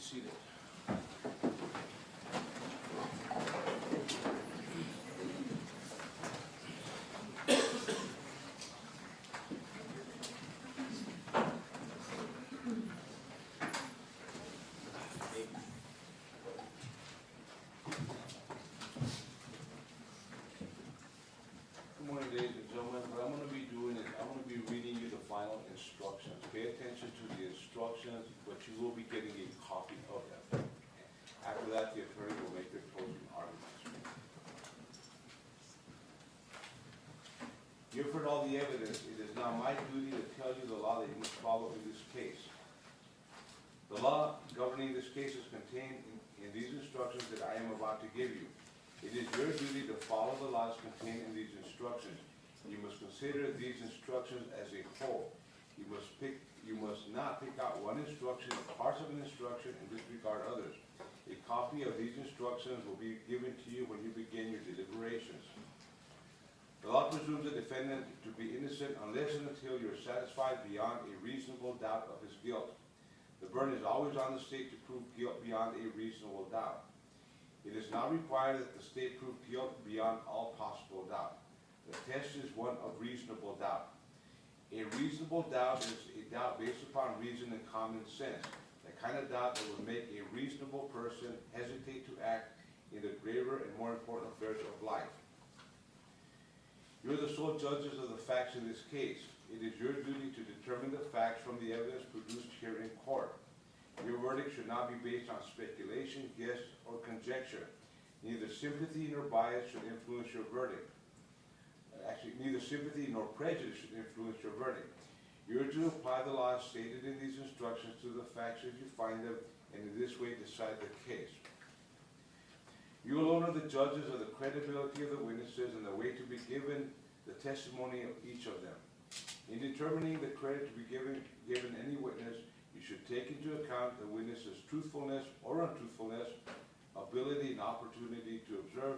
seated. Good morning, ladies and gentlemen. What I'm going to be doing is I'm going to be reading you the final instructions. Pay attention to the instructions, but you will be getting a copy of them. After that, the attorney will make their closing arguments. You've heard all the evidence. It is now my duty to tell you the law that you must follow in this case. The law governing this case is contained in these instructions that I am about to give you. It is your duty to follow the laws contained in these instructions. You must consider these instructions as a whole. You must not pick out one instruction or parts of an instruction and disregard others. A copy of these instructions will be given to you when you begin your deliberations. The law presumes the defendant to be innocent unless and until you are satisfied beyond a reasonable doubt of his guilt. The burden is always on the state to prove guilt beyond a reasonable doubt. It is not required that the state prove guilt beyond all possible doubt. The test is one of reasonable doubt. A reasonable doubt is a doubt based upon reason and common sense, the kind of doubt that would make a reasonable person hesitate to act in the graver and more important affairs of life. You are the sole judges of the facts in this case. It is your duty to determine the facts from the evidence produced here in court. Your verdict should not be based on speculation, guess, or conjecture. Neither sympathy nor bias should influence your verdict. Actually, neither sympathy nor prejudice should influence your verdict. You are to apply the laws stated in these instructions to the facts as you find them, and in this way decide the case. You alone are the judges of the credibility of the witnesses and the way to be given the testimony of each of them. In determining the credit to be given any witness, you should take into account the witness's truthfulness or untruthfulness, ability and opportunity to observe,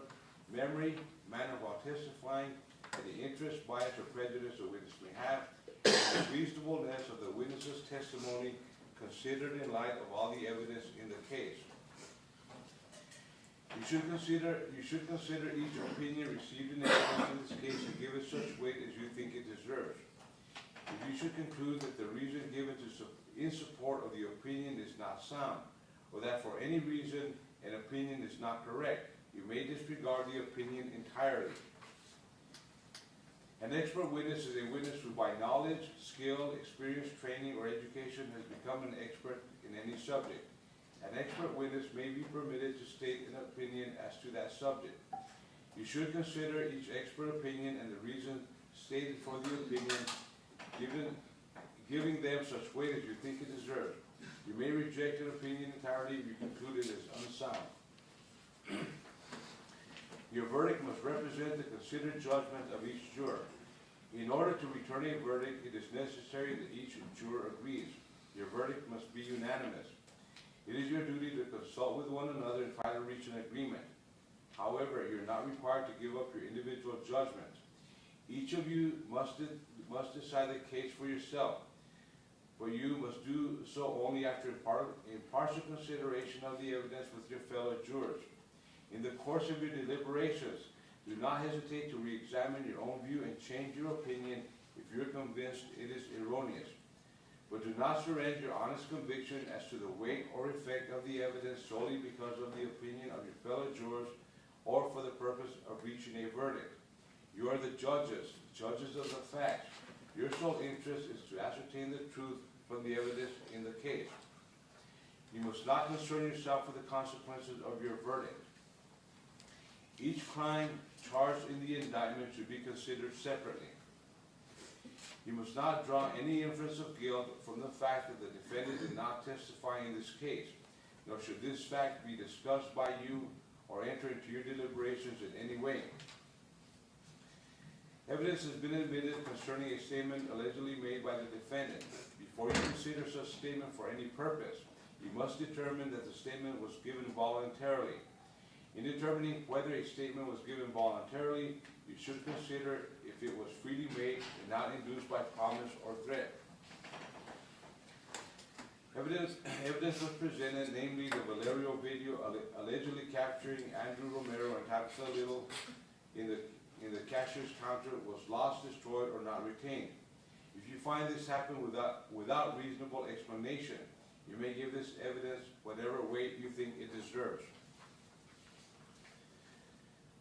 memory, manner while testifying, and the interest, bias, or prejudice a witness may have, and the reasonableness of the witness's testimony considered in light of all the evidence in the case. You should consider each opinion received in evidence in this case and give it such weight as you think it deserves. If you should conclude that the reason given in support of the opinion is not sound, or that for any reason an opinion is not correct, you may disregard the opinion entirely. An expert witness is a witness who by knowledge, skill, experience, training, or education has become an expert in any subject. An expert witness may be permitted to state an opinion as to that subject. You should consider each expert opinion and the reason stated for the opinion, giving them such weight as you think it deserves. You may reject an opinion entirely if you conclude it as unsound. Your verdict must represent the considered judgment of each juror. In order to return a verdict, it is necessary that each juror agrees. Your verdict must be unanimous. It is your duty to consult with one another and try to reach an agreement. However, you're not required to give up your individual judgment. Each of you must decide the case for yourself, but you must do so only after impartial consideration of the evidence with your fellow jurors. In the course of your deliberations, do not hesitate to re-examine your own view and change your opinion if you're convinced it is erroneous. But do not surrender your honest conviction as to the weight or effect of the evidence solely because of the opinion of your fellow jurors or for the purpose of reaching a verdict. You are the judges of the facts. Your sole interest is to ascertain the truth from the evidence in the case. You must not concern yourself with the consequences of your verdict. Each crime charged in the indictment should be considered separately. You must not draw any inference of guilt from the fact that the defendant did not testify in this case, nor should this fact be discussed by you or enter into your deliberations in any way. Evidence has been admitted concerning a statement allegedly made by the defendant. Before you consider such statement for any purpose, you must determine that the statement was given voluntarily. In determining whether a statement was given voluntarily, you should consider if it was freely made and not induced by promise or threat. Evidence was presented, namely the Valerio video allegedly capturing Andrew Romero and Tabitha Little in the cashier's counter was lost, destroyed, or not retained. If you find this happened without reasonable explanation, you may give this evidence whatever weight you think it deserves.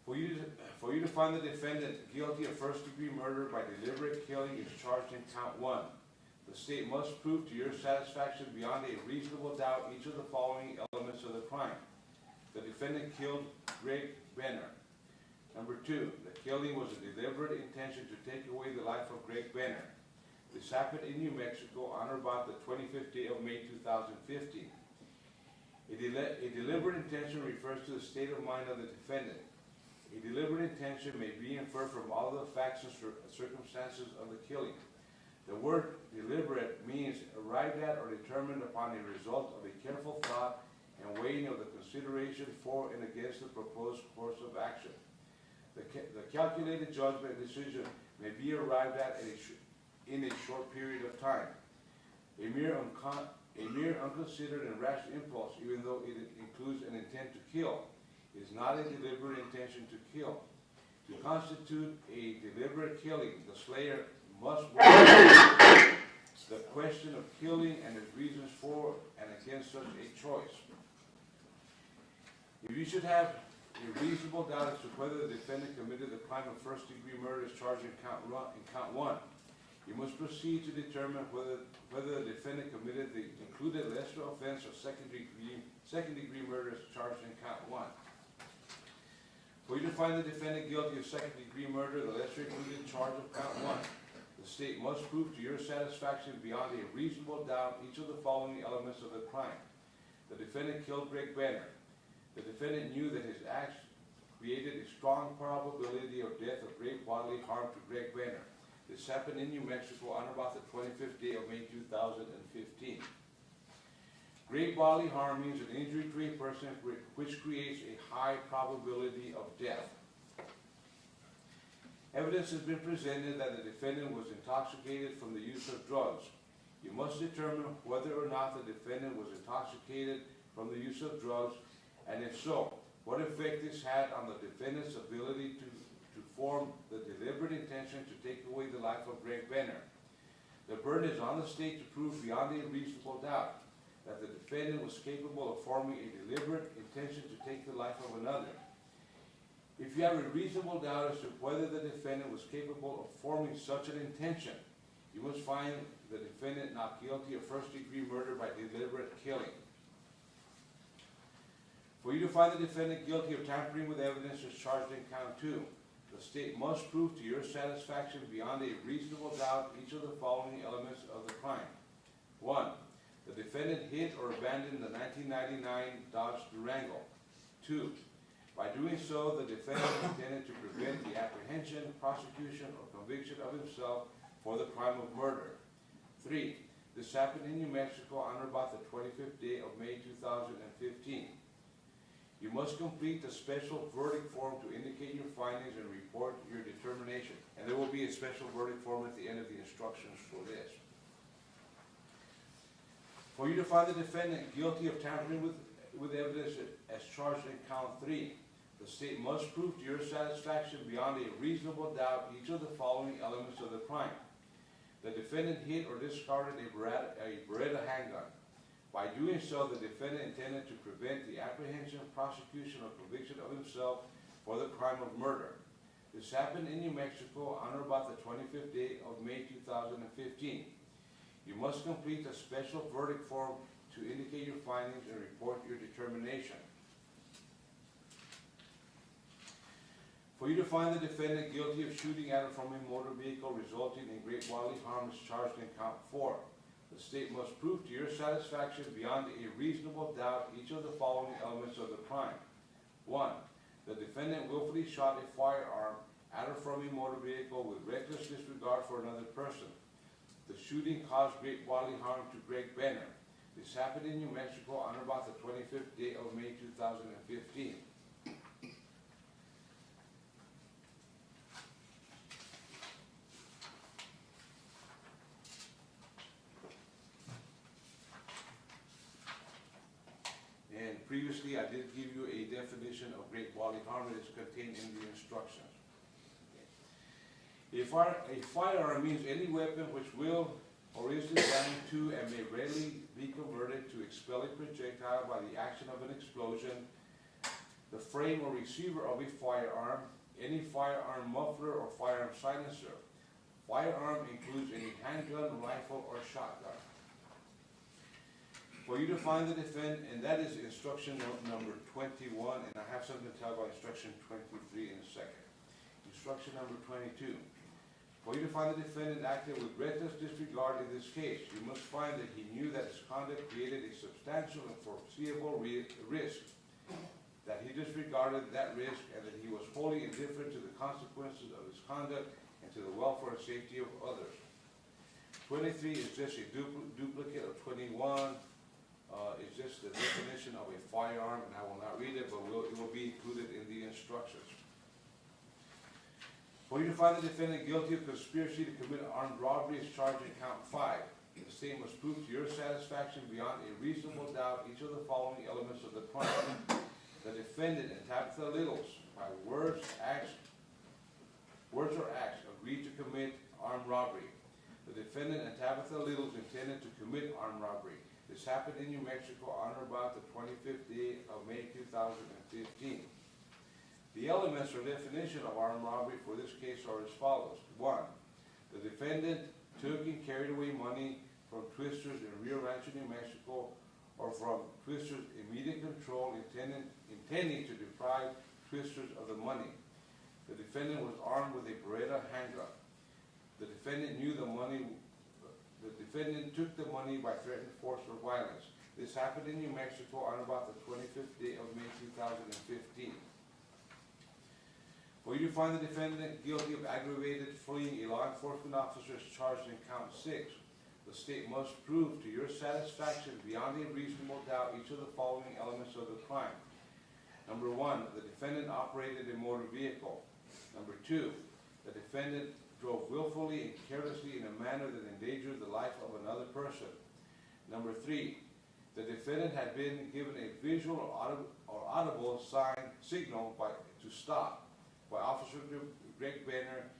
For you to find the defendant guilty of first-degree murder by deliberate killing is charged in count 1. The state must prove to your satisfaction beyond a reasonable doubt each of the following elements of the crime. The defendant killed Greg Benner. Number 2, the killing was a deliberate intention to take away the life of Greg Benner. This happened in New Mexico on or about the 25th day of May 2015. A deliberate intention refers to the state of mind of the defendant. A deliberate intention may be inferred from all of the facts and circumstances of the killing. The word deliberate means arrived at or determined upon a result of a careful thought and weighing of the consideration for and against the proposed course of action. The calculated judgment decision may be arrived at in a short period of time. A mere unconsidered and rash impulse, even though it includes an intent to kill, is not a deliberate intention to kill. To constitute a deliberate killing, the slayer must weigh the question of killing and its reasons for and against such a choice. If you should have a reasonable doubt as to whether the defendant committed the crime of first-degree murder as charged in count 1, you must proceed to determine whether the defendant committed the included lesser offense of second-degree murder as charged in count 1. For you to find the defendant guilty of second-degree murder, the lesser included charge of count 1, the state must prove to your satisfaction beyond a reasonable doubt each of the following elements of the crime. The defendant killed Greg Benner. The defendant knew that his acts created a strong probability of death of great bodily harm to Greg Benner. This happened in New Mexico on about the 25th day of May 2015. Great bodily harm means an injury to a person which creates a high probability of death. Evidence has been presented that the defendant was intoxicated from the use of drugs. You must determine whether or not the defendant was intoxicated from the use of drugs, and if so, what effect this had on the defendant's ability to form the deliberate intention to take away the life of Greg Benner. The burden is on the state to prove beyond a reasonable doubt that the defendant was capable of forming a deliberate intention to take the life of another. If you have a reasonable doubt as to whether the defendant was capable of forming such an intention, you must find the defendant not guilty of first-degree murder by deliberate killing. For you to find the defendant guilty of tampering with evidence as charged in count 2, the state must prove to your satisfaction beyond a reasonable doubt each of the following elements of the crime. 1. The defendant hid or abandoned the 1999 Dodge Durango. 2. By doing so, the defendant intended to prevent the apprehension, prosecution, or conviction of himself for the crime of murder. 3. This happened in New Mexico on or about the 25th day of May 2015. You must complete the special verdict form to indicate your findings and report your determination. And there will be a special verdict form at the end of the instructions for this. For you to find the defendant guilty of tampering with evidence as charged in count 3, the state must prove to your satisfaction beyond a reasonable doubt each of the following elements of the crime. The defendant hid or discarded a Beretta handgun. By doing so, the defendant intended to prevent the apprehension, prosecution, or conviction of himself for the crime of murder. This happened in New Mexico on or about the 25th day of May 2015. You must complete a special verdict form to indicate your findings and report your determination. For you to find the defendant guilty of shooting at or from a motor vehicle resulting in great bodily harm as charged in count 4, the state must prove to your satisfaction beyond a reasonable doubt each of the following elements of the crime. 1. The defendant willfully shot a firearm at or from a motor vehicle with reckless disregard for another person. The shooting caused great bodily harm to Greg Benner. This happened in New Mexico on or about the 25th day of May 2015. previously I did give you a definition of great bodily harm that is contained in the instructions. A firearm means any weapon which will or is designed to and may readily be converted to expel a projectile by the action of an explosion, the frame or receiver of a firearm, any firearm muffler or firearm silencer. Firearm includes any handgun, rifle, or shotgun. For you to find the defendant, and that is instruction number 21, and I have something to tell about instruction 23 in a second. Instruction number 22. For you to find the defendant acted with reckless disregard in this case, you must find that he knew that his conduct created a substantial and foreseeable risk, that he disregarded that risk, and that he was wholly indifferent to the consequences of his conduct and to the welfare and safety of others. 23 is just a duplicate of 21. It's just the definition of a firearm, and I will not read it, but it will be included in the instructions. For you to find the defendant guilty of conspiracy to commit armed robbery as charged in count 5, the state must prove to your satisfaction beyond a reasonable doubt each of the following elements of the crime. The defendant and Tabitha Littles, by words or acts, agreed to commit armed robbery. The defendant and Tabitha Littles intended to commit armed robbery. This happened in New Mexico on or about the 25th day of May 2015. The elements or definition of armed robbery for this case are as follows. 1. The defendant took and carried away money from Twisters in Rio Rancho, New Mexico, or from Twisters' immediate control, intending to deprive Twisters of the money. The defendant was armed with a Beretta handgun. The defendant took the money by threatened force or violence. This happened in New Mexico on about the 25th day of May 2015. For you to find the defendant guilty of aggravated fleeing a law enforcement officer as charged in count 6, the state must prove to your satisfaction beyond a reasonable doubt each of the following elements of the crime. Number 1, the defendant operated a motor vehicle. Number 2, the defendant drove willfully and carelessly in a manner that endangered the life of another person. Number 3, the defendant had been given a visual or audible signal to stop by Officer Greg Benner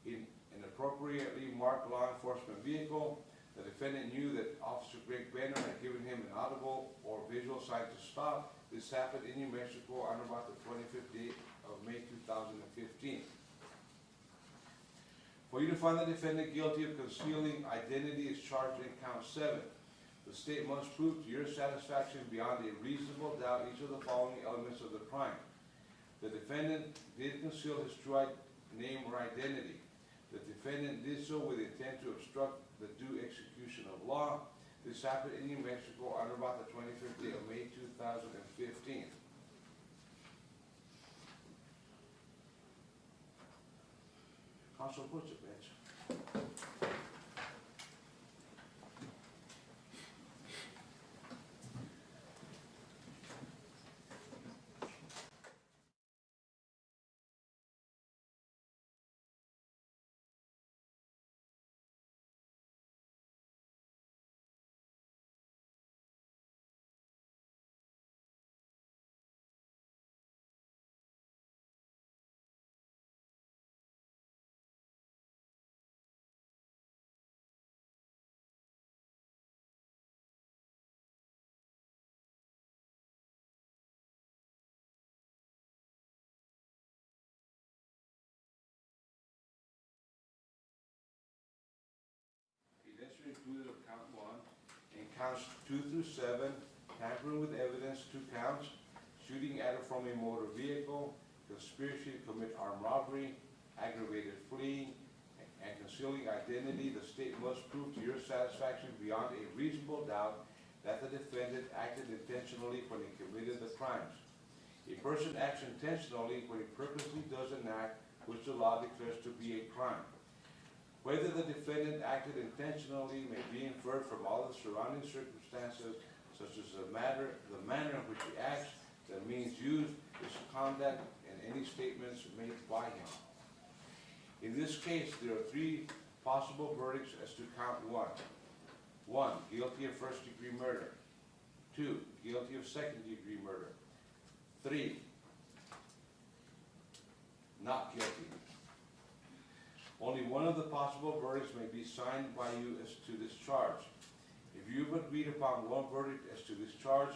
in an appropriately marked law enforcement vehicle. The defendant knew that Officer Greg Benner had given him an audible or visual sign to stop. This happened in New Mexico on about the 25th day of May 2015. For you to find the defendant guilty of concealing identity as charged in count 7, the state must prove to your satisfaction beyond a reasonable doubt each of the following elements of the crime. The defendant did conceal his true name or identity. The defendant did so with intent to obstruct the due execution of law. This happened in New Mexico on about the 25th day of May 2015. Counsel, what's it, bench? Included of count 1, and counts 2 through 7, tampering with evidence, 2 counts, shooting at or from a motor vehicle, conspiracy to commit armed robbery, aggravated fleeing, and concealing identity. The state must prove to your satisfaction beyond a reasonable doubt that the defendant acted intentionally when he committed the crimes. A person acts intentionally when he purposely does an act which the law declares to be a crime. Whether the defendant acted intentionally may be inferred from all the surrounding circumstances, such as the manner in which he acts, the means used, his conduct, and any statements made by him. In this case, there are 3 possible verdicts as to count 1. 1, guilty of first-degree murder. 2, guilty of second-degree murder. 3, not guilty. Only one of the possible verdicts may be signed by you as to this charge. If you've agreed upon one verdict as to this charge,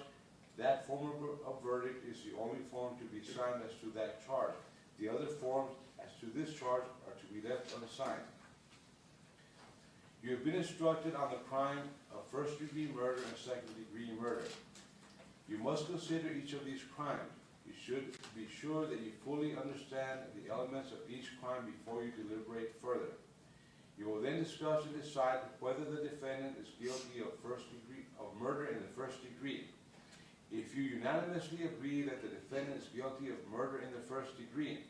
that form of verdict is the only form to be signed as to that charge. The other forms as to this charge are to be left unsigned. You have been instructed on the crime of first-degree murder and second-degree murder. You must consider each of these crimes. You should be sure that you fully understand the elements of each crime before you deliberate further. You will then discuss and decide whether the defendant is guilty of murder in the first degree. If you unanimously agree that the defendant is guilty of murder in the first degree,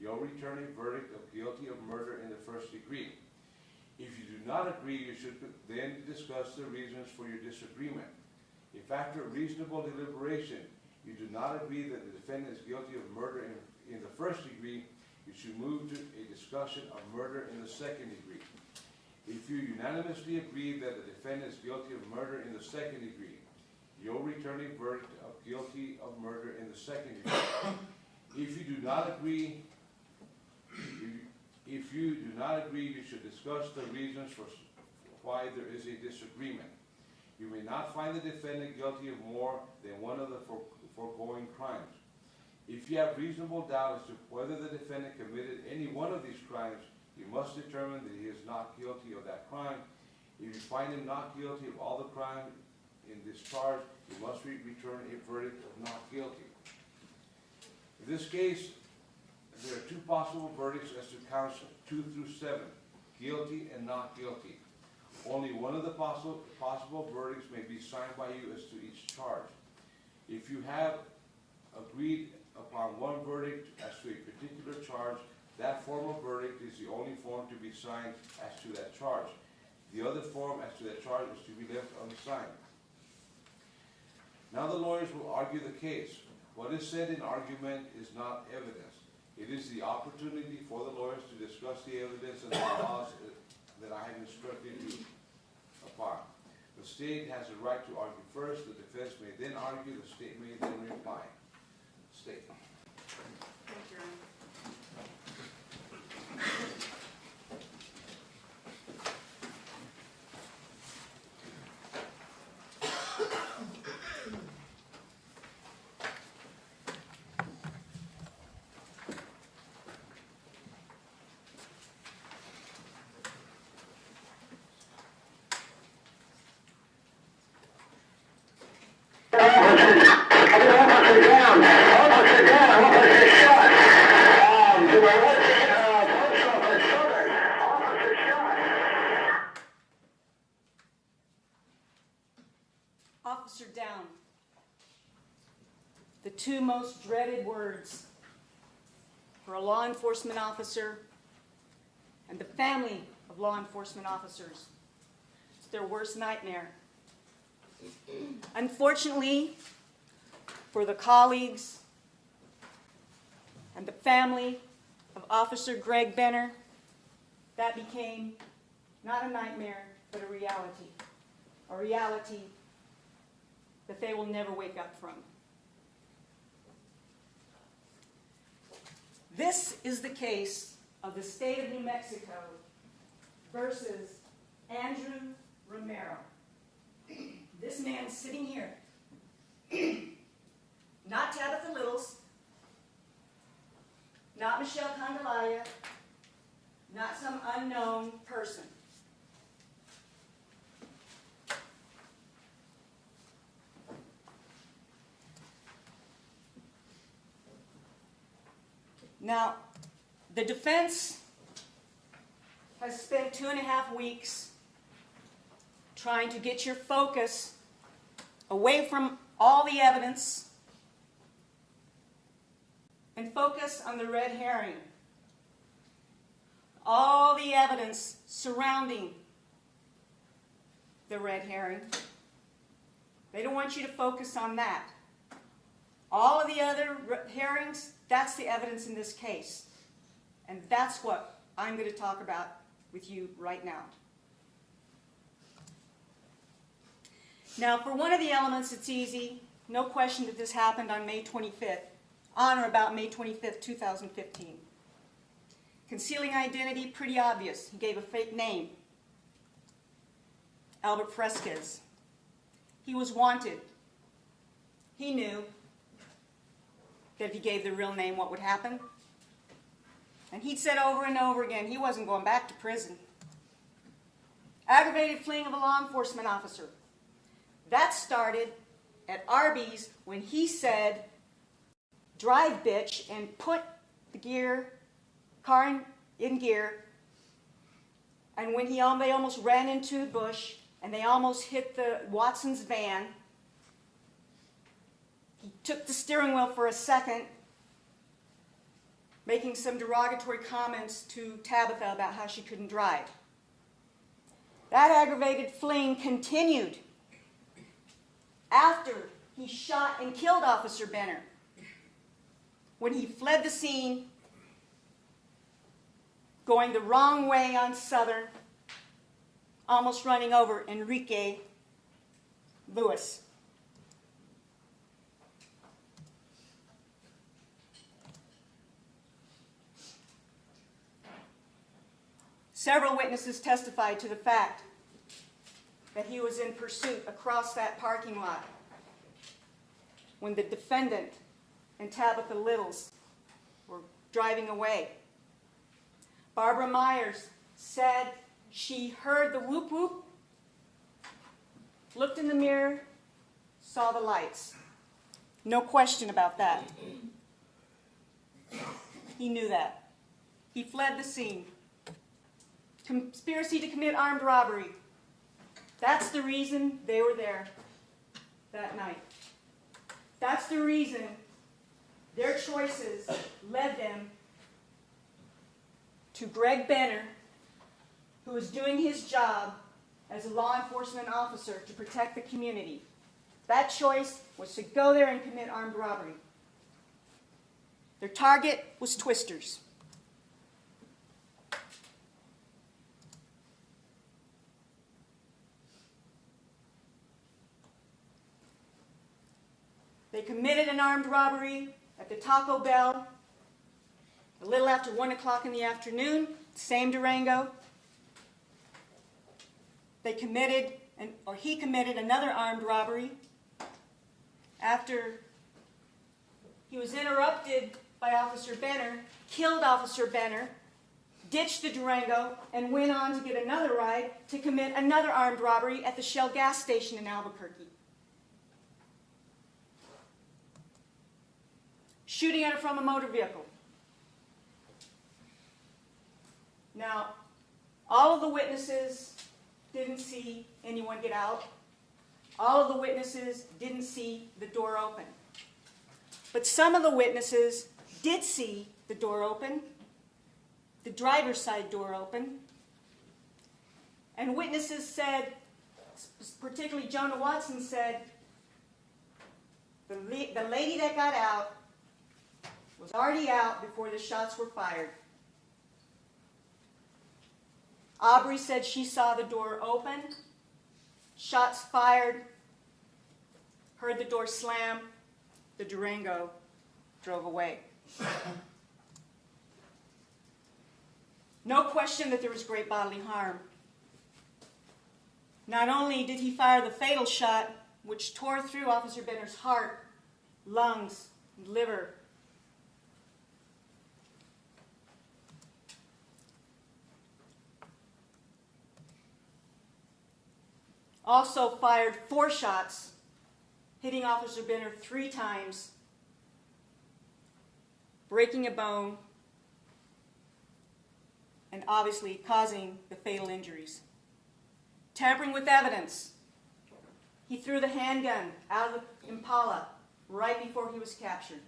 you'll return a verdict of guilty of murder in the first degree. If you do not agree, you should then discuss the reasons for your disagreement. If after reasonable deliberation you do not agree that the defendant is guilty of murder in the first degree, you should move to a discussion of murder in the second degree. If you unanimously agree that the defendant is guilty of murder in the second degree, you'll return a verdict of guilty of murder in the second degree. If you do not agree, you should discuss the reasons for why there is a disagreement. You may not find the defendant guilty of more than one of the foregoing crimes. If you have reasonable doubt as to whether the defendant committed any one of these crimes, you must determine that he is not guilty of that crime. If you find him not guilty of all the crimes in this charge, you must return a verdict of not guilty. In this case, there are two possible verdicts as to counts 2 through 7, guilty and not guilty. Only one of the possible verdicts may be signed by you as to each charge. If you have agreed upon one verdict as to a particular charge, that form of verdict is the only form to be signed as to that charge. The other form as to that charge is to be left unsigned. Now the lawyers will argue the case. What is said in argument is not evidence. It is the opportunity for the lawyers to discuss the evidence and the laws that I have instructed you upon. The state has a right to argue first. The defense may then argue. The state may then reply. State. Thank you, Your Honor. Officer down. The two most dreaded words for a law enforcement officer and the family of law enforcement officers. It's their worst nightmare. Unfortunately, for the colleagues and the family of Officer Greg Benner, that became not a nightmare, but a reality that they will never wake up from. This is the case of the state of New Mexico versus Andrew Romero. This man sitting here, not Tabitha Littles, not Michelle Candelaya, not some unknown person. Now, the defense has spent 2.5 weeks trying to get your focus away from all the evidence and focus on the red herring. All the evidence surrounding the red herring. They don't want you to focus on that. All of the other herrings, that's the evidence in this case. And that's what I'm going to talk about with you right now. Now, for one of the elements, it's easy. No question that this happened on May 25th, on or about May 25th, 2015. Concealing identity, pretty obvious. He gave a fake name, Albert Fresquez. He was wanted. He knew that if he gave the real name, what would happen. And he'd said over and over again he wasn't going back to prison. Aggravated fleeing of a law enforcement officer. That started at Arby's when he said, "Drive, bitch," and put the car in gear. And when they almost ran into a bush and they almost hit the Watson's van, he took the steering wheel for a second, making some derogatory comments to Tabitha about how she couldn't drive. That aggravated fleeing continued after he shot and killed Officer Benner, when he fled the scene going the wrong way on Southern, almost running over Enrique Lewis. Several witnesses testified to the fact that he was in pursuit across that parking lot when the defendant and Tabitha Littles were driving away. Barbara Myers said she heard the whoop whoop, looked in the mirror, saw the lights. No question about that. He knew that. He fled the scene. Conspiracy to commit armed robbery. That's the reason they were there that night. That's the reason their choices led them to Greg Benner, who was doing his job as a law enforcement officer to protect the community. That choice was to go there and commit armed robbery. Their target was Twisters. They committed an armed robbery at the Taco Bell a little after 1 o'clock in the afternoon, same Durango. He committed another armed robbery after he was interrupted by Officer Benner, killed Officer Benner, ditched the Durango, and went on to get another ride to commit another armed robbery at the Shell gas station in Albuquerque. Shooting at it from a motor vehicle. Now, all of the witnesses didn't see anyone get out. All of the witnesses didn't see the door open. But some of the witnesses did see the door open, the driver's side door open. And witnesses said, particularly Jonah Watson said, the lady that got out was already out before the shots were fired. Aubrey said she saw the door open, shots fired, heard the door slam, the Durango drove away. No question that there was great bodily harm. Not only did he fire the fatal shot, which tore through Officer Benner's heart, lungs, and liver, also fired 4 shots, hitting Officer Benner 3 times, breaking a bone, and obviously causing the fatal injuries. Tampering with evidence. He threw the handgun out of the Impala right before he was captured.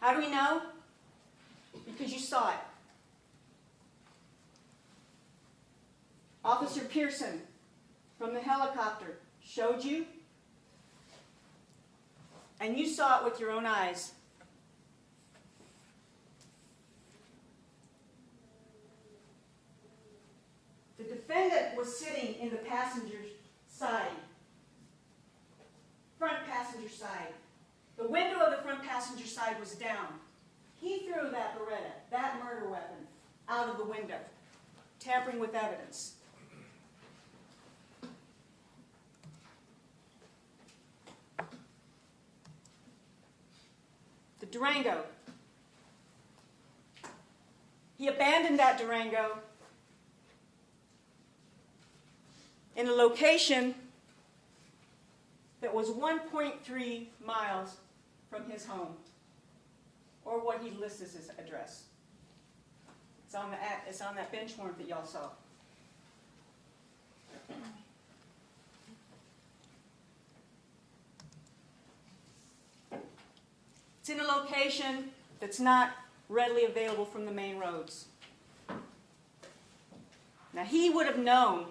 How do we know? Because you saw it. Officer Pearson from the helicopter showed you, and you saw it with your own eyes. was sitting in the passenger side, front passenger side. The window of the front passenger side was down. He threw that Beretta, that murder weapon, out of the window, tampering with evidence. The Durango. He abandoned that Durango in a location that was 1.3 miles from his home, or what he lists as his address. It's on that bench warrant that y'all saw. It's in a location that's not readily available from the main roads. Now, he would have known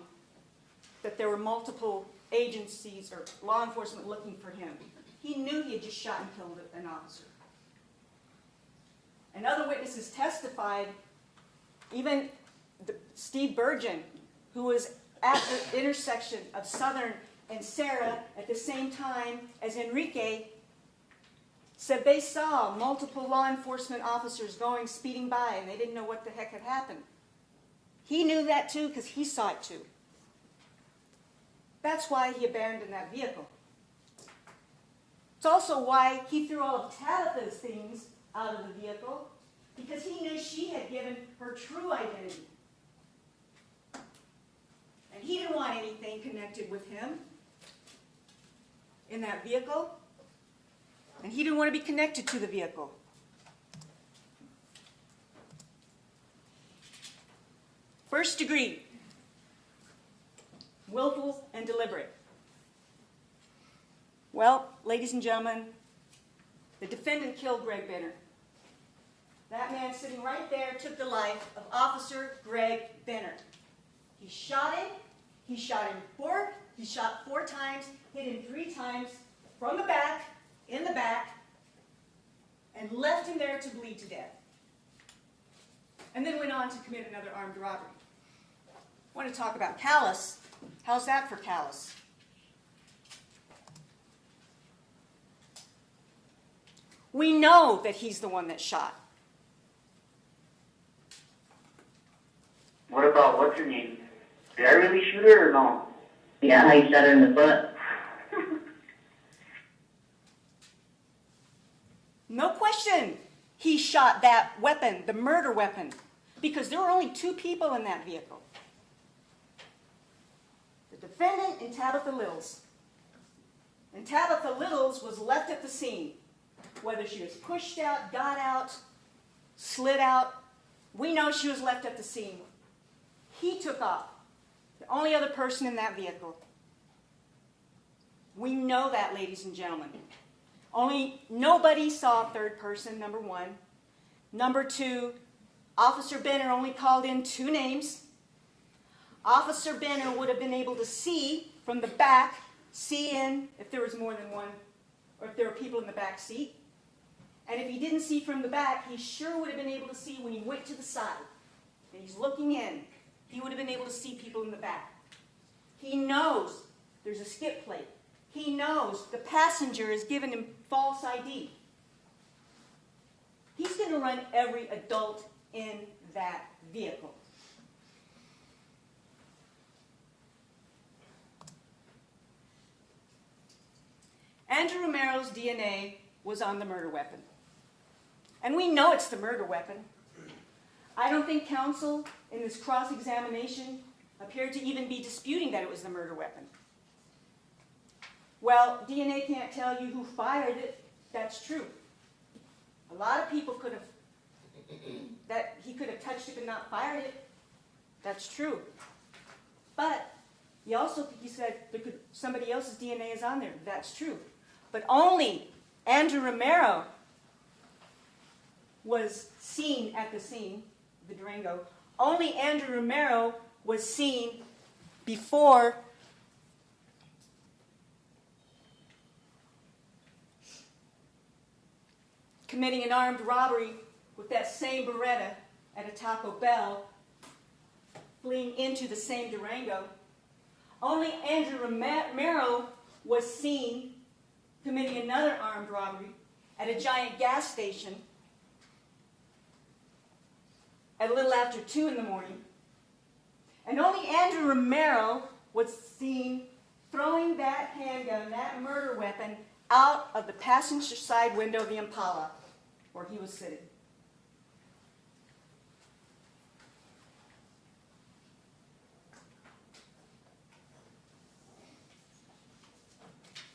that there were multiple agencies or law enforcement looking for him. He knew he had just shot and killed an officer. And other witnesses testified, even Steve Burgeon, who was at the intersection of Southern and Sarah at the same time as Enrique, said they saw multiple law enforcement officers speeding by, and they didn't know what the heck had happened. He knew that too because he saw it too. That's why he abandoned that vehicle. It's also why he threw all of Tabitha's things out of the vehicle, because he knew she had given her true identity. And he didn't want anything connected with him in that vehicle. And he didn't want to be connected to the vehicle. First degree, willful and deliberate. Well, ladies and gentlemen, the defendant killed Greg Benner. That man sitting right there took the life of Officer Greg Benner. He shot him. He shot four times, hit him 3 times from the back, in the back, and left him there to bleed to death. And then went on to commit another armed robbery. I want to talk about callous. How's that for callous? We know that he's the one that shot. What about what's her name? Did I really shoot her or no? Yeah, I shot her in the butt. No question, he shot that weapon, the murder weapon, because there were only 2 people in that vehicle. The defendant and Tabitha Littles. And Tabitha Littles was left at the scene. Whether she was pushed out, got out, slid out, we know she was left at the scene. He took off, the only other person in that vehicle. We know that, ladies and gentlemen. Nobody saw a third person, number 1. Number 2, Officer Benner only called in 2 names. Officer Benner would have been able to see from the back, see in if there was more than one, or if there were people in the back seat. And if he didn't see from the back, he sure would have been able to see when he went to the side. And he's looking in. He would have been able to see people in the back. He knows there's a skip plate. He knows the passenger has given him false ID. He's going to run every adult in that vehicle. Andrew Romero's DNA was on the murder weapon. And we know it's the murder weapon. I don't think counsel in this cross-examination appeared to even be disputing that it was the murder weapon. Well, DNA can't tell you who fired it. That's true. A lot of people could have, that he could have touched it but not fired it. That's true. But he said somebody else's DNA is on there. That's true. But only Andrew Romero was seen at the scene, the Durango. Only Andrew Romero was seen before committing an armed robbery with that same Beretta at a Taco Bell, fleeing into the same Durango. Only Andrew Romero was seen committing another armed robbery at a giant gas station at a little after 2 in the morning. And only Andrew Romero was seen throwing that handgun, that murder weapon, out of the passenger side window of the Impala where he was sitting.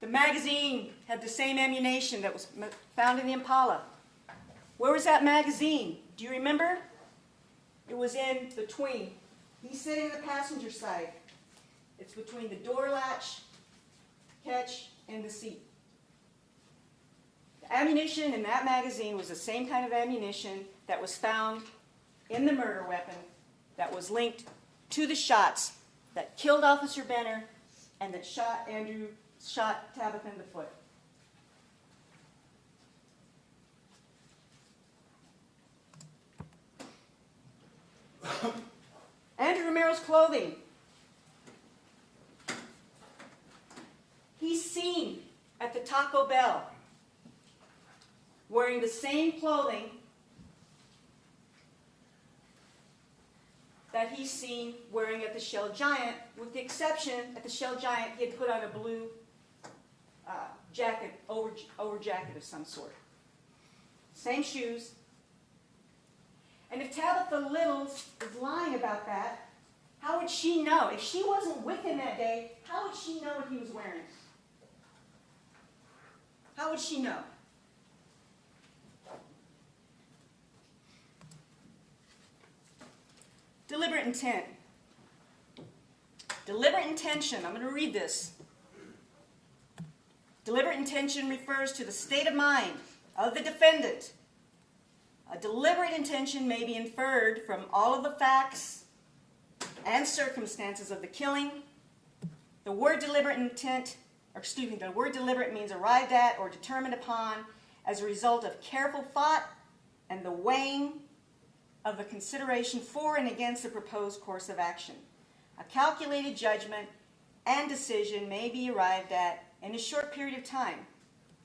The magazine had the same ammunition that was found in the Impala. Where was that magazine? Do you remember? It was in between. He's sitting on the passenger side. It's between the door latch, catch, and the seat. The ammunition in that magazine was the same kind of ammunition that was found in the murder weapon that was linked to the shots that killed Officer Benner and that shot Tabitha in the foot. Andrew Romero's clothing. He's seen at the Taco Bell wearing the same clothing that he's seen wearing at the Shell Giant, with the exception at the Shell Giant he had put on a blue jacket, over jacket of some sort. Same shoes. And if Tabitha Littles is lying about that, how would she know? If she wasn't with him that day, how would she know what he was wearing? How would she know? Deliberate intent. Deliberate intention. I'm going to read this. Deliberate intention refers to the state of mind of the defendant. A deliberate intention may be inferred from all of the facts and circumstances of the killing. The word deliberate the word deliberate means arrived at or determined upon as a result of careful thought and the weighing of the consideration for and against the proposed course of action. A calculated judgment and decision may be arrived at in a short period of time.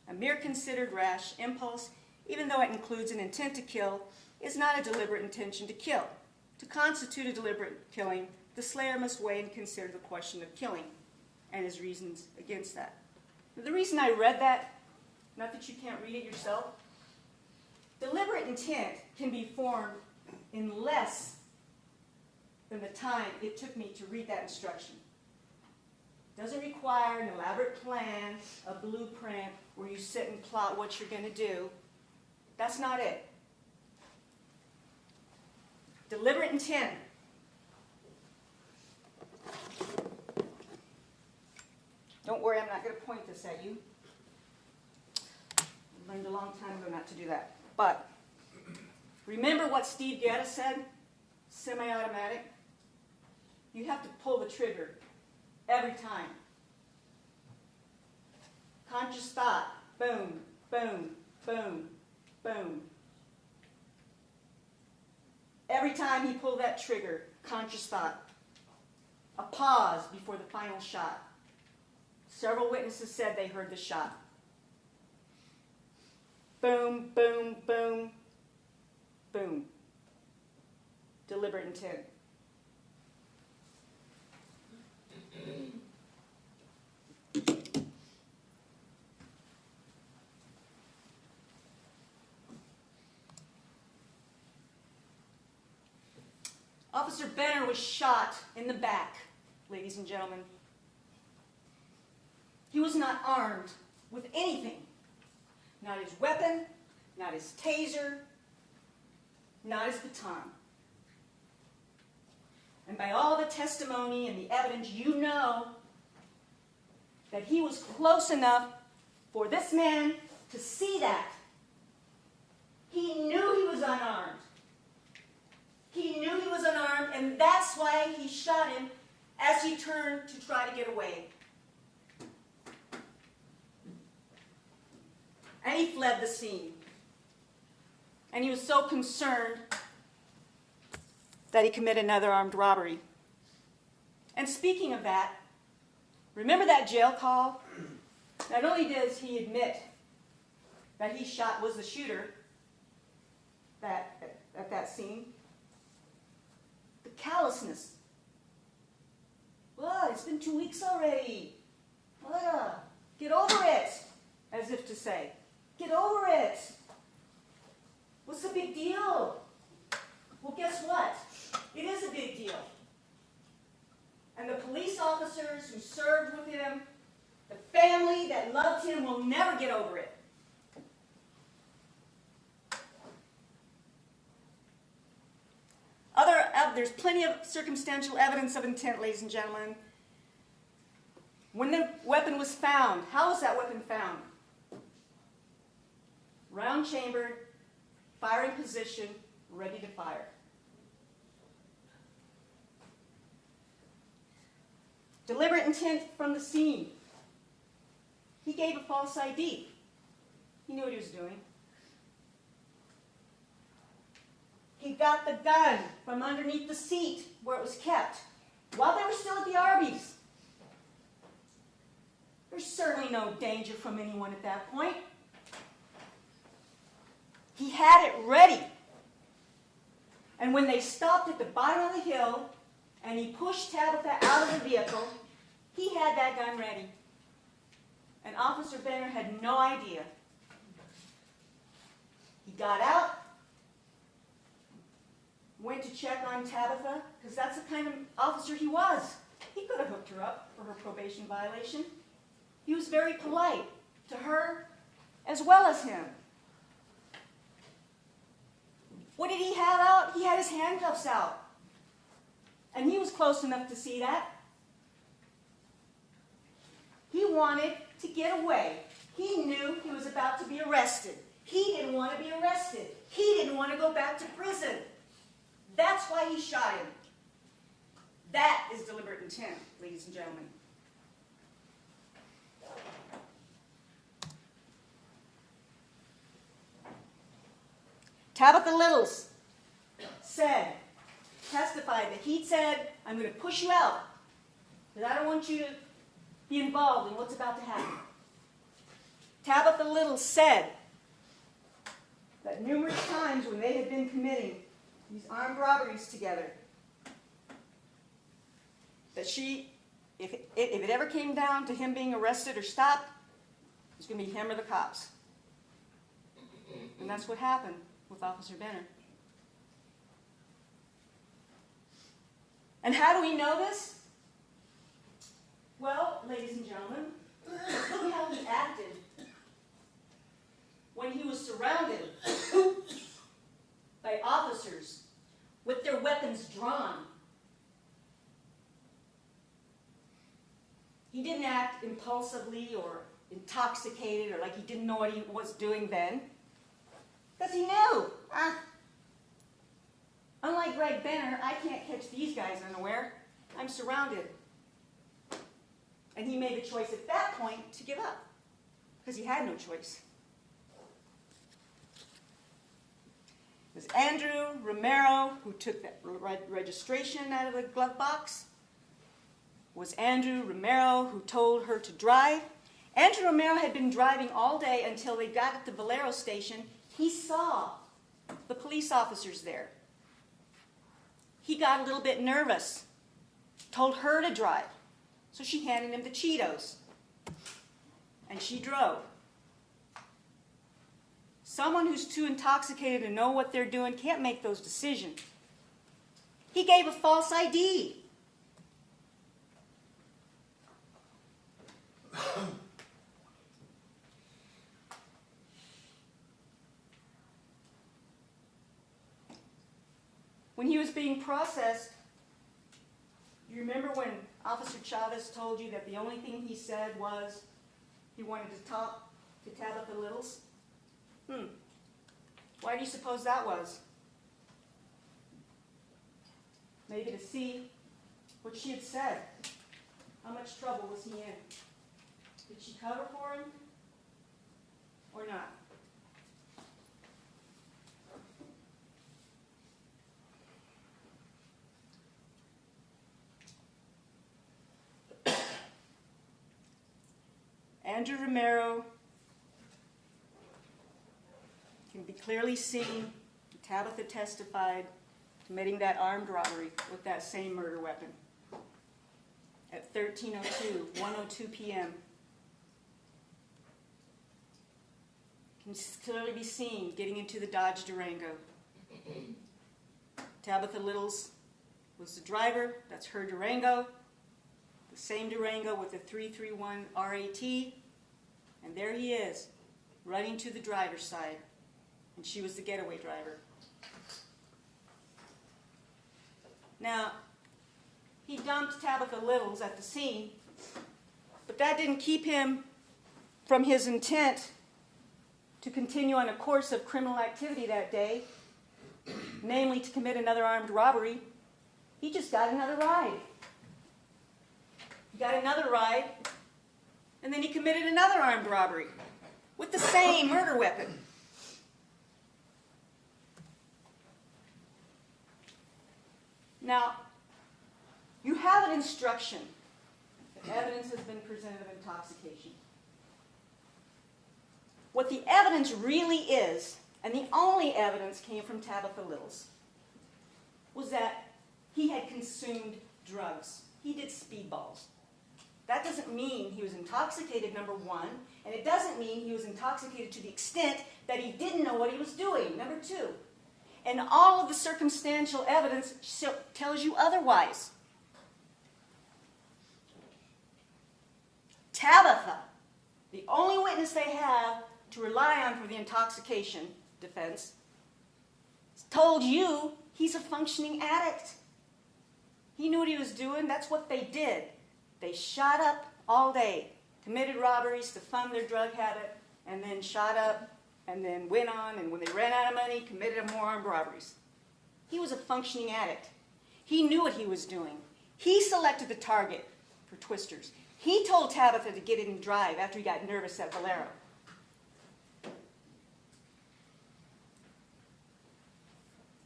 A mere considered rash impulse, even though it includes an intent to kill, is not a deliberate intention to kill. To constitute a deliberate killing, the slayer must weigh and consider the question of killing and his reasons against that. The reason I read that, not that you can't read it yourself, deliberate intent can be formed in less than the time it took me to read that instruction. It doesn't require an elaborate plan, a blueprint, where you sit and plot what you're going to do. That's not it. Deliberate intent. Don't worry, I'm not going to point this at you. I learned a long time ago not to do that. But remember what Steve Gaddis said? Semi-automatic. You have to pull the trigger every time. Conscious thought. Boom, boom, boom, boom. Every time he pulled that trigger, conscious thought. A pause before the final shot. Several witnesses said they heard the shot. Boom, boom, boom, boom. Deliberate intent. Officer Benner was shot in the back, ladies and gentlemen. He was not armed with anything. Not his weapon, not his taser, not his baton. And by all the testimony and the evidence, you know that he was close enough for this man to see that. He knew he was unarmed. He knew he was unarmed, and that's why he shot him as he turned to try to get away. And he fled the scene. And he was so concerned that he committed another armed robbery. And speaking of that, Remember that jail call? Not only does he admit that he was the shooter at that scene, the callousness. Well, it's been 2 weeks already. Get over it, as if to say, get over it. What's the big deal? Well, guess what? It is a big deal. And the police officers who served with him, the family that loved him, will never get over it. There's plenty of circumstantial evidence of intent, ladies and gentlemen. When the weapon was found, how was that weapon found? Round chambered, firing position, ready to fire. Deliberate intent from the scene. He gave a false ID. He knew what he was doing. He got the gun from underneath the seat where it was kept while they were still at the Arby's. There's certainly no danger from anyone at that point. He had it ready. And when they stopped at the bottom of the hill and he pushed Tabitha out of the vehicle, he had that gun ready. And Officer Benner had no idea. He got out, went to check on Tabitha, because that's the kind of officer he was. He could have hooked her up for her probation violation. He was very polite to her as well as him. What did he have out? He had his handcuffs out. And he was close enough to see that. He wanted to get away. He knew he was about to be arrested. He didn't want to be arrested. He didn't want to go back to prison. That's why he shot him. That is deliberate intent, ladies and gentlemen. Tabitha Littles testified that he said, I'm going to push you out, because I don't want you to be involved in what's about to happen. Tabitha Littles said that numerous times when they had been committing these armed robberies together, that if it ever came down to him being arrested or stopped, it was going to be him or the cops. And that's what happened with Officer Benner. And how do we know this? Well, ladies and gentlemen, look how he acted when he was surrounded by officers with their weapons drawn. He didn't act impulsively or intoxicated or like he didn't know what he was doing then, because he knew. Unlike Greg Benner, I can't catch these guys unaware. I'm surrounded. And he made the choice at that point to give up, because he had no choice. It was Andrew Romero who took that registration out of the glove box. It was Andrew Romero who told her to drive. Andrew Romero had been driving all day until they got at the Valero station. He saw the police officers there. He got a little bit nervous, told her to drive. So she handed him the Cheetos, and she drove. Someone who's too intoxicated to know what they're doing can't make those decisions. He gave a false ID. When he was being processed, you remember when Officer Chavez told you that the only thing he said was he wanted to talk to Tabitha Littles? Why do you suppose that was? Maybe to see what she had said. How much trouble was he in? Did she cover for him or not? Andrew Romero can be clearly seen, Tabitha testified, committing that armed robbery with that same murder weapon at 1:02 p.m. Can clearly be seen getting into the Dodge Durango. Tabitha Littles was the driver. That's her Durango. The same Durango with the 331 RAT. And there he is, running to the driver's side. And she was the getaway driver. Now, he dumped Tabitha Littles at the scene, but that didn't keep him from his intent to continue on a course of criminal activity that day, namely to commit another armed robbery. He just got another ride. He got another ride, and then he committed another armed robbery with the same murder weapon. Now, you have an instruction that evidence has been presented of intoxication. What the evidence really is, and the only evidence came from Tabitha Littles, was that he had consumed drugs. He did speedballs. That doesn't mean he was intoxicated, number one, and it doesn't mean he was intoxicated to the extent that he didn't know what he was doing, number two. And all of the circumstantial evidence tells you otherwise. Tabitha, the only witness they have to rely on for the intoxication defense, told you he's a functioning addict. He knew what he was doing. That's what they did. They shot up all day, committed robberies to fund their drug habit, and then shot up, and then went on, and when they ran out of money, committed more armed robberies. He was a functioning addict. He knew what he was doing. He selected the target for Twisters. He told Tabitha to get in and drive after he got nervous at Valero.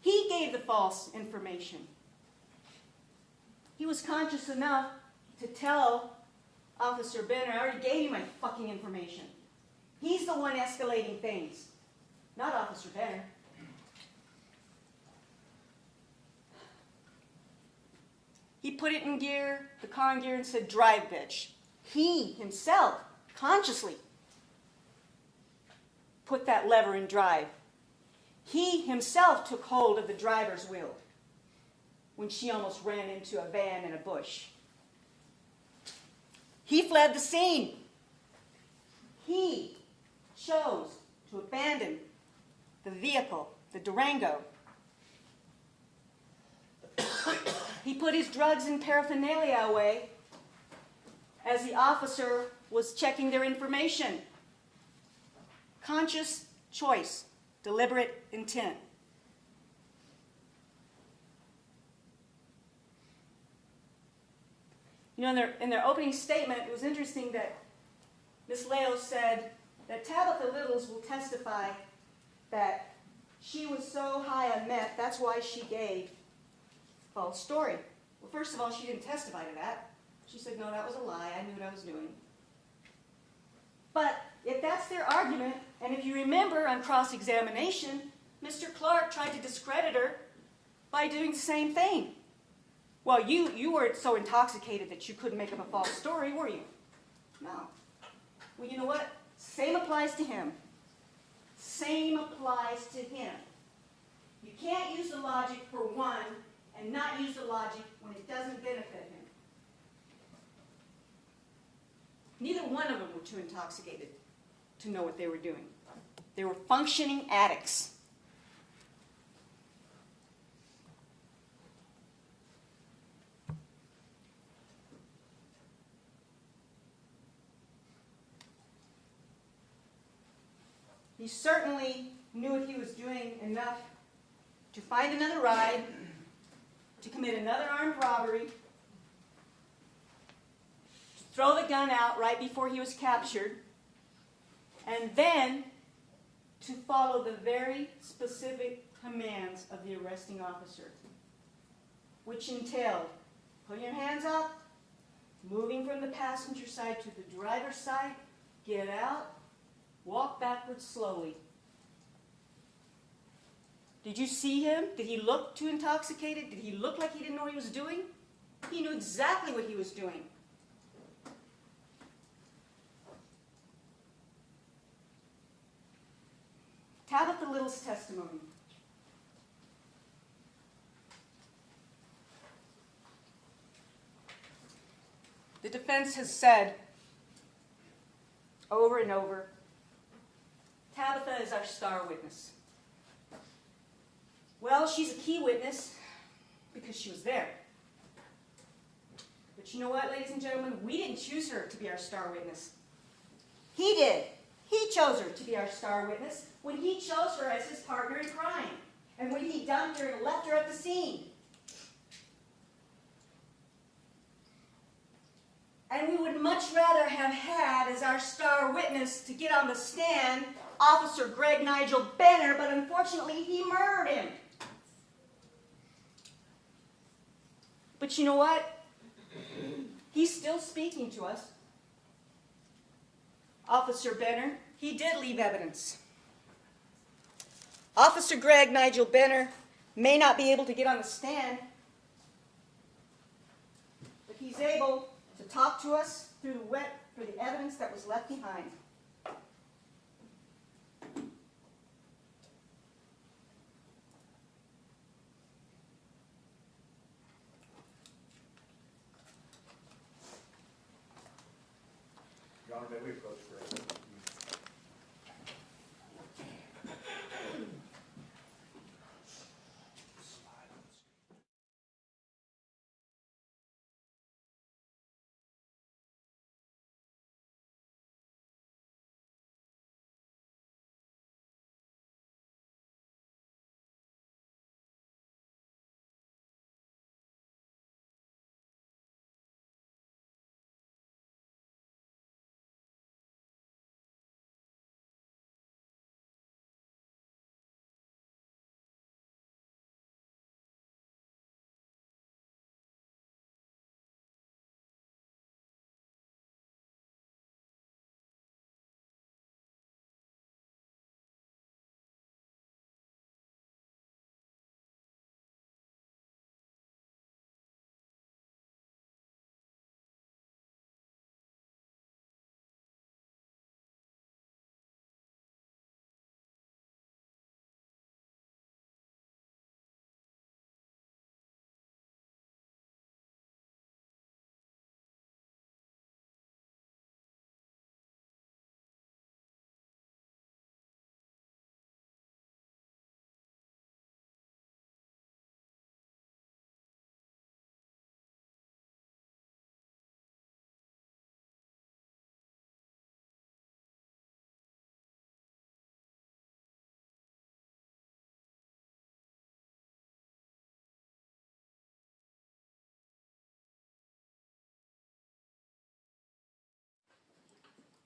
He gave the false information. He was conscious enough to tell Officer Benner, I already gave you my fucking information. He's the one escalating things, not Officer Benner. He put it in gear, the car in gear, and said, drive, bitch. He himself, consciously, put that lever in drive. He himself took hold of the driver's wheel when she almost ran into a van in a bush. He fled the scene. He chose to abandon the vehicle, the Durango. He put his drugs and paraphernalia away as the officer was checking their information. Conscious choice, deliberate intent. You know, in their opening statement, it was interesting that Ms. Leo said that Tabitha Littles will testify that she was so high on meth, that's why she gave a false story. Well, first of all, she didn't testify to that. She said, no, that was a lie. I knew what I was doing. But if that's their argument, and if you remember on cross-examination, Mr. Clark tried to discredit her by doing the same thing. Well, you weren't so intoxicated that you couldn't make up a false story, were you? No. Well, you know what? Same applies to him. Same applies to him. You can't use the logic for one and not use the logic when it doesn't benefit him. Neither one of them were too intoxicated to know what they were doing. They were functioning addicts. He certainly knew what he was doing enough to find another ride, to commit another armed robbery, to throw the gun out right before he was captured, and then to follow the very specific commands of the arresting officer, which entailed putting your hands up, moving from the passenger side to the driver's side, get out, walk backwards slowly. Did you see him? Did he look too intoxicated? Did he look like he didn't know what he was doing? He knew exactly what he was doing. Tabitha Little's testimony. The defense has said over and over, Tabitha is our star witness. Well, she's a key witness because she was there. But you know what, ladies and gentlemen? We didn't choose her to be our star witness. He did. He chose her to be our star witness when he chose her as his partner in crime and when he dumped her and left her at the scene. And we would much rather have had as our star witness to get on the stand Officer Greg Nigel Benner, but unfortunately he murdered him. But you know what? He's still speaking to us. Officer Benner, he did leave evidence. Officer Greg Nigel Benner may not be able to get on the stand, but he's able to talk to us through the evidence that was left behind. Your Honor, may we approach Greg?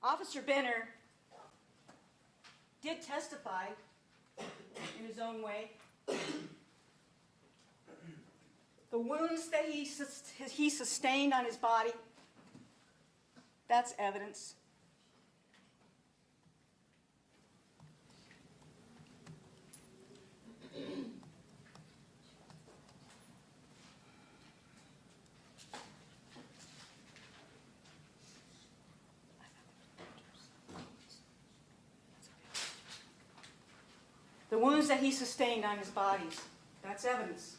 Officer Benner did testify in his own way. The wounds that he sustained on his body, that's evidence. The wounds that he sustained on his bodies, that's evidence.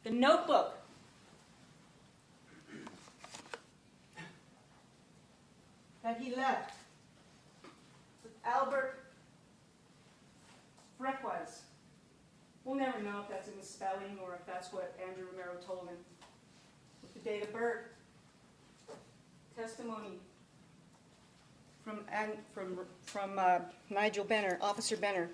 The notebook that he left with Albert Frequez. We'll never know if that's a misspelling or if that's what Andrew Romero told him. With the date of birth, testimony from Nigel Benner, Officer Benner.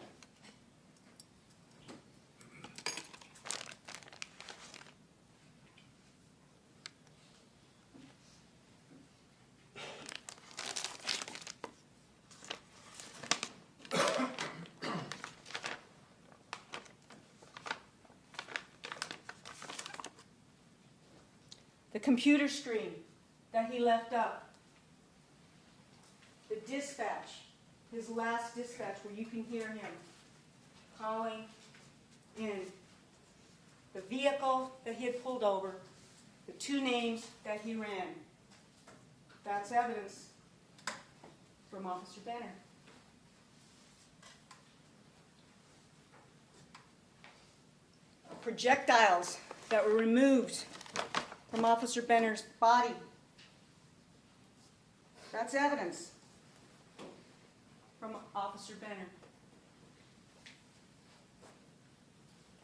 The computer screen that he left up. The dispatch, his last dispatch, where you can hear him calling in the vehicle that he had pulled over, the 2 names that he ran. That's evidence from Officer Benner. Projectiles that were removed from Officer Benner's body. That's evidence from Officer Benner.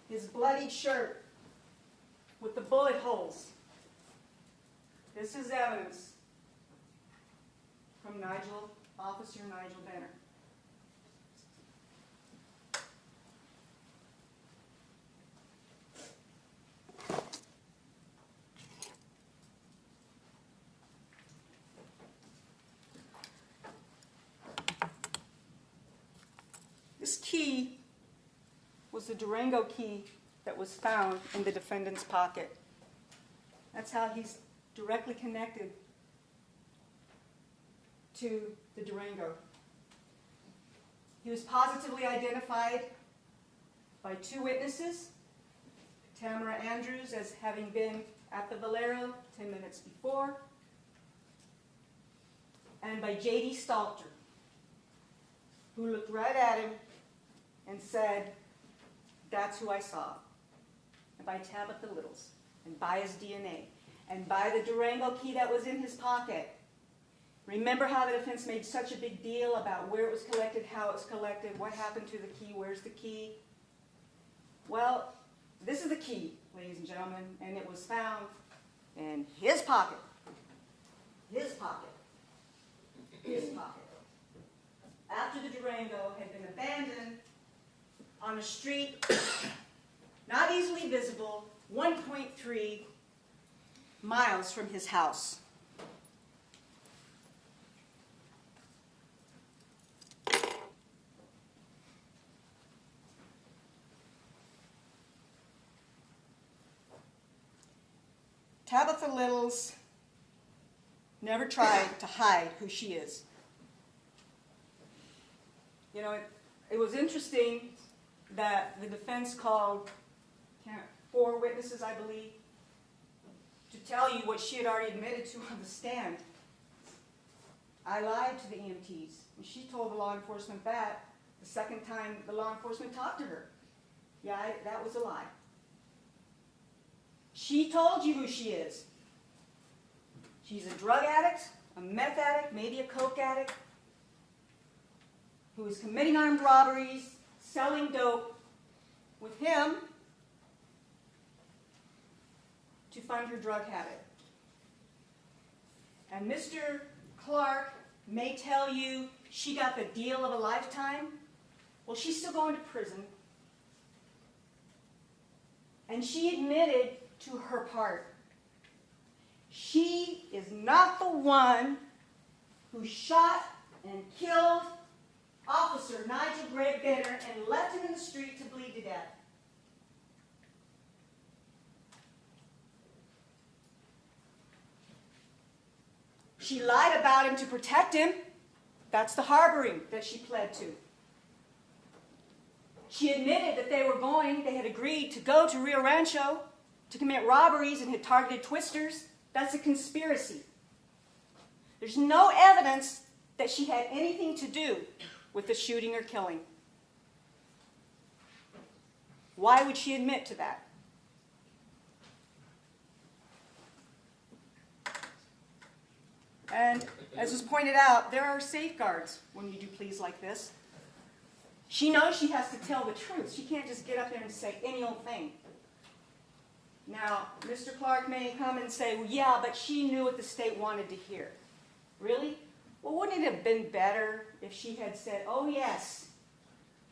His bloodied shirt with the bullet holes. This is evidence from Officer Nigel Benner. This key was the Durango key that was found in the defendant's pocket. That's how he's directly connected to the Durango. He was positively identified by 2 witnesses, Tamara Andrews as having been at the Valero 10 minutes before, and by J.D. Stalter, who looked right at him and said, "That's who I saw." And by Tabitha Littles, and by his DNA, and by the Durango key that was in his pocket. Remember how the defense made such a big deal about where it was collected, how it was collected, what happened to the key, where's the key? Well, this is the key, ladies and gentlemen, and it was found in his pocket. His pocket. His pocket. After the Durango had been abandoned on a street not easily visible, 1.3 miles from his house. Tabitha Littles never tried to hide who she is. You know, it was interesting that the defense called 4 witnesses, I believe, to tell you what she had already admitted to on the stand. I lied to the EMTs. And she told the law enforcement that the second time the law enforcement talked to her. Yeah, that was a lie. She told you who she is. She's a drug addict, a meth addict, maybe a coke addict, who is committing armed robberies, selling dope with him to fund her drug habit. And Mr. Clark may tell you she got the deal of a lifetime. Well, she's still going to prison. And she admitted to her part. She is not the one who shot and killed Officer Nigel Benner and left him in the street to bleed to death. She lied about him to protect him. That's the harboring that she pled to. She admitted that they had agreed to go to Rio Rancho to commit robberies and had targeted Twisters. That's a conspiracy. There's no evidence that she had anything to do with the shooting or killing. Why would she admit to that? And as was pointed out, there are safeguards when you do pleas like this. She knows she has to tell the truth. She can't just get up there and say any old thing. Now, Mr. Clark may come and say, well, yeah, but she knew what the state wanted to hear. Really? Well, wouldn't it have been better if she had said, oh, yes,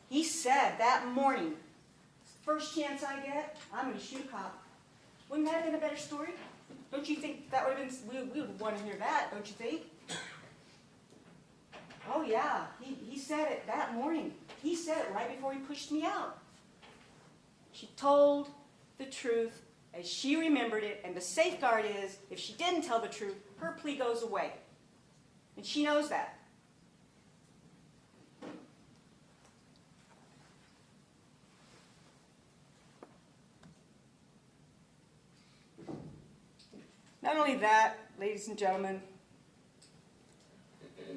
he said that morning, first chance I get, I'm going to shoot a cop. Wouldn't that have been a better story? Don't you think that would have been, we would want to hear that, don't you think? Oh, yeah, he said it that morning. He said it right before he pushed me out. She told the truth as she remembered it, and the safeguard is, if she didn't tell the truth, her plea goes away. And she knows that. Not only that, ladies and gentlemen,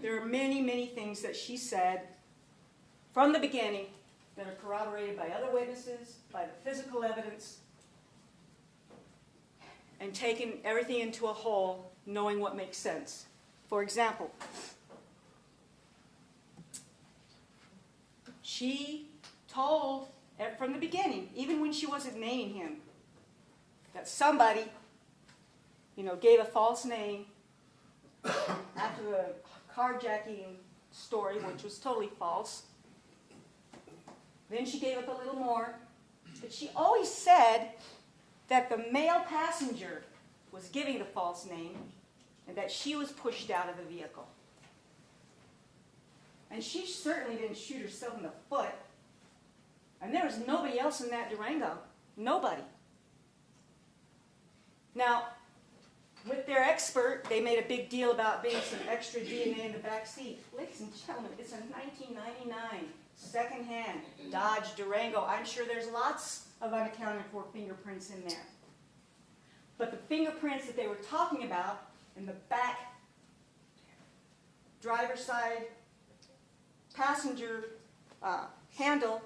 there are many, many things that she said from the beginning that are corroborated by other witnesses, by the physical evidence, and taking everything into a whole, knowing what makes sense. For example, she told from the beginning, even when she wasn't naming him, that somebody, gave a false name after the carjacking story, which was totally false. Then she gave up a little more, but she always said that the male passenger was giving the false name and that she was pushed out of the vehicle. And she certainly didn't shoot herself in the foot. And there was nobody else in that Durango. Nobody. Now, with their expert, they made a big deal about being some extra DNA in the back seat. Ladies and gentlemen, it's a 1999 second-hand Dodge Durango. I'm sure there's lots of unaccounted for fingerprints in there. But the fingerprints that they were talking about in the back driver's side passenger handle,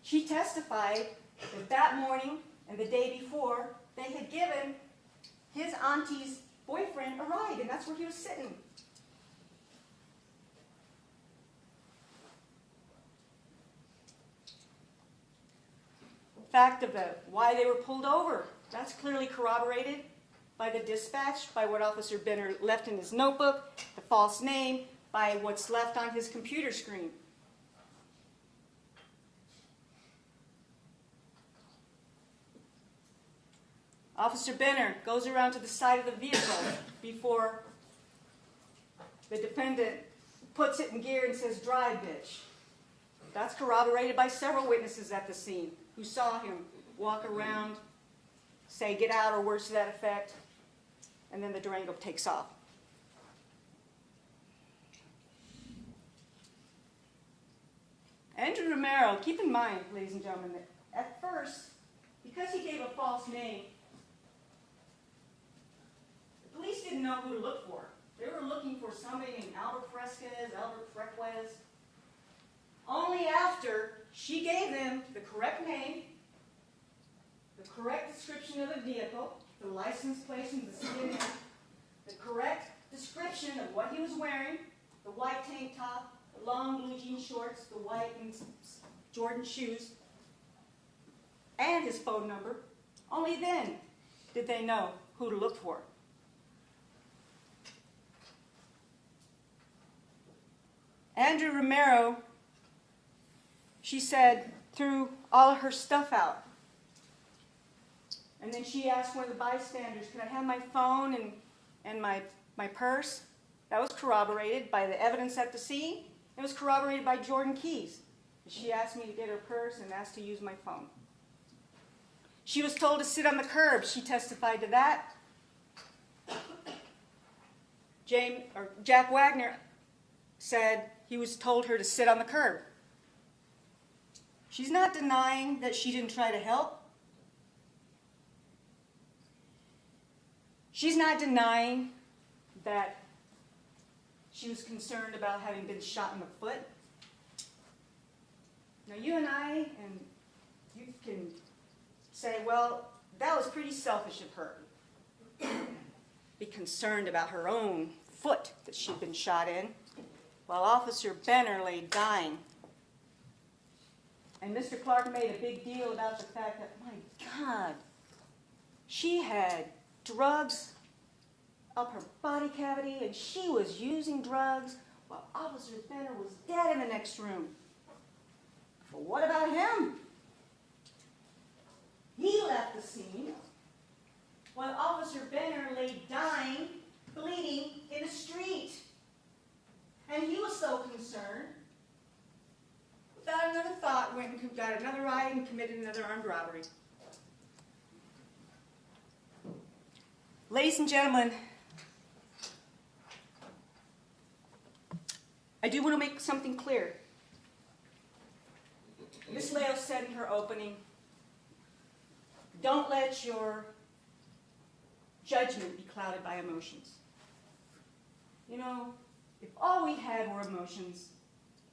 she testified that that morning and the day before, they had given his auntie's boyfriend a ride, and that's where he was sitting. Fact of why they were pulled over, that's clearly corroborated by the dispatch, by what Officer Benner left in his notebook, the false name, by what's left on his computer screen. Officer Benner goes around to the side of the vehicle before the defendant puts it in gear and says, "Drive, bitch." That's corroborated by several witnesses at the scene who saw him walk around, say, "Get out," or words to that effect, and then the Durango takes off. Andrew Romero, keep in mind, ladies and gentlemen, that at first, because he gave a false name, the police didn't know who to look for. They were looking for somebody named Albert Frequez. Only after she gave them the correct name, the correct description of the vehicle, the license plate and the skin, the correct description of what he was wearing, the white tank top, the long blue jean shorts, the white and Jordan shoes, and his phone number, only then did they know who to look for. Andrew Romero, she said, threw all of her stuff out. And then she asked one of the bystanders, "Can I have my phone and my purse?" That was corroborated by the evidence at the scene. It was corroborated by Jordan Keys. She asked me to get her purse and asked to use my phone. She was told to sit on the curb. She testified to that. Jack Wagner said he was told her to sit on the curb. She's not denying that she didn't try to help. She's not denying that she was concerned about having been shot in the foot. Now you and I, and you can say, well, that was pretty selfish of her. Be concerned about her own foot that she'd been shot in, while Officer Benner lay dying. And Mr. Clark made a big deal about the fact that, my God, she had drugs up her body cavity, and she was using drugs while Officer Benner was dead in the next room. But what about him? He left the scene while Officer Benner lay dying, bleeding in the street. And he was so concerned, without another thought, went and got another ride and committed another armed robbery. Ladies and gentlemen, I do want to make something clear. Ms. Leo said in her opening, don't let your judgment be clouded by emotions. You know, if all we had were emotions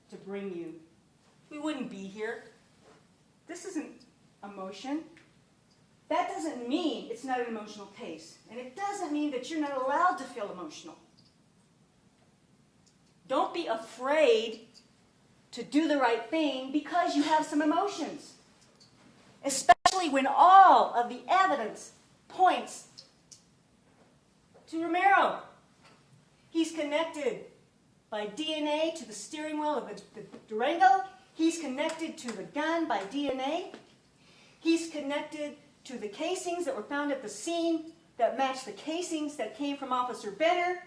to bring you, we wouldn't be here. This isn't emotion. That doesn't mean it's not an emotional case. And it doesn't mean that you're not allowed to feel emotional. Don't be afraid to do the right thing because you have some emotions. Especially when all of the evidence points to Romero. He's connected by DNA to the steering wheel of the Durango. He's connected to the gun by DNA. He's connected to the casings that were found at the scene that match the casings that came from Officer Benner.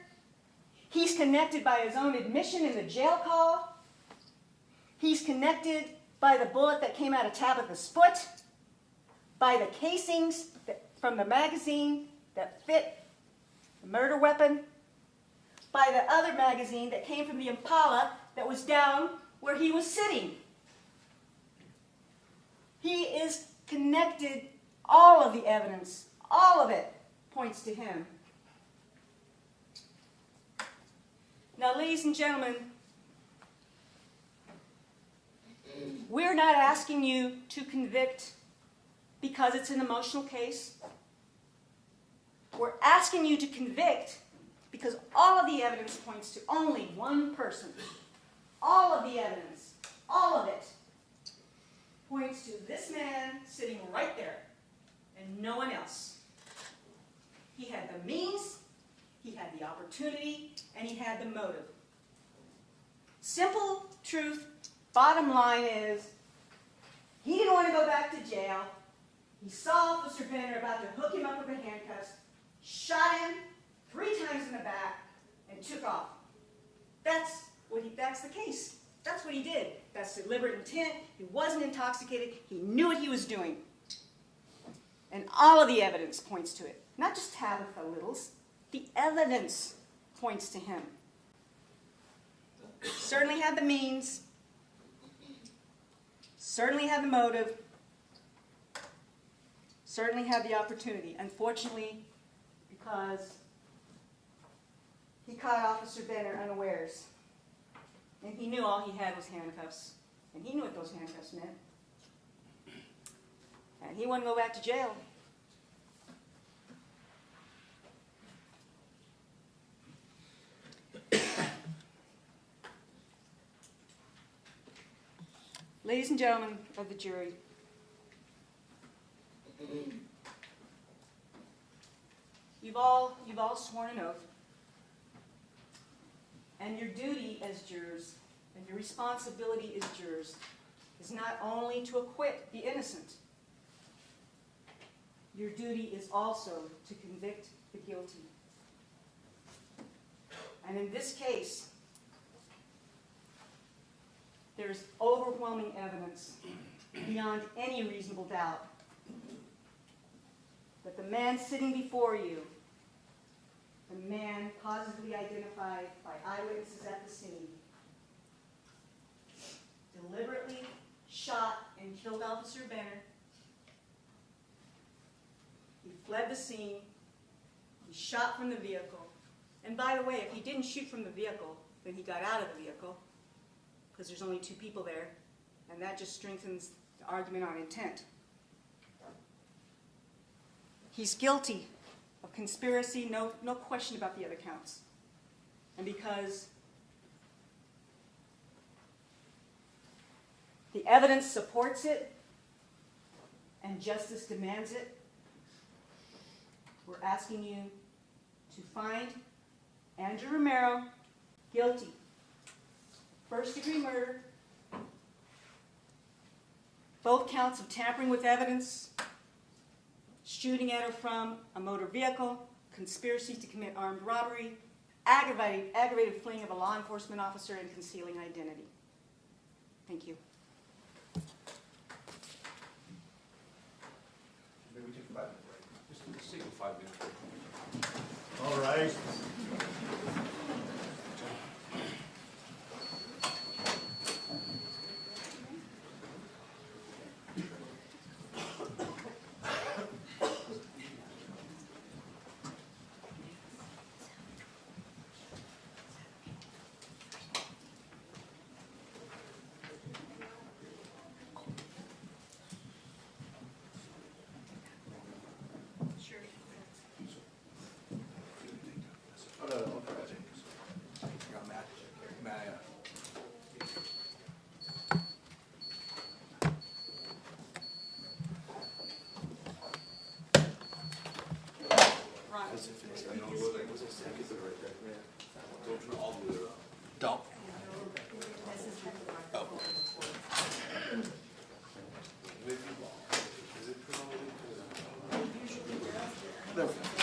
He's connected by his own admission in the jail call. He's connected by the bullet that came out of Tabitha's foot, by the casings from the magazine that fit the murder weapon, by the other magazine that came from the Impala that was down where he was sitting. He is connected. All of the evidence, all of it, points to him. Now, ladies and gentlemen, we're not asking you to convict because it's an emotional case. We're asking you to convict because all of the evidence points to only one person. All of the evidence, all of it, points to this man sitting right there. And no one else. He had the means, he had the opportunity, and he had the motive. Simple truth, bottom line is, he didn't want to go back to jail. He saw Officer Benner about to hook him up with the handcuffs, shot him 3 times in the back, and took off. That's the case. That's what he did. That's deliberate intent. He wasn't intoxicated. He knew what he was doing. And all of the evidence points to it. Not just Tabitha Little's. The evidence points to him. Certainly had the means. Certainly had the motive. Certainly had the opportunity. Unfortunately, because he caught Officer Benner unawares. And he knew all he had was handcuffs. And he knew what those handcuffs meant. And he wouldn't go back to jail. Ladies and gentlemen of the jury, you've all sworn an oath. And your duty as jurors, and your responsibility as jurors, is not only to acquit the innocent. Your duty is also to convict the guilty. And in this case, there's overwhelming evidence, beyond any reasonable doubt, that the man sitting before you, the man positively identified by eyewitnesses at the scene, deliberately shot and killed Officer Benner. He fled the scene. He shot from the vehicle. And by the way, if he didn't shoot from the vehicle, then he got out of the vehicle, because there's only 2 people there, and that just strengthens the argument on intent. He's guilty of conspiracy, no question about the other counts. And because the evidence supports it and justice demands it, we're asking you to find Andrew Romero guilty. First-degree murder, both counts of tampering with evidence, shooting at or from a motor vehicle, conspiracy to commit armed robbery, aggravated fleeing of a law enforcement officer, and concealing identity. Thank you. Maybe we take a 5-minute break. Just take a 5-minute break. Aye. Ron, Don't. Oh.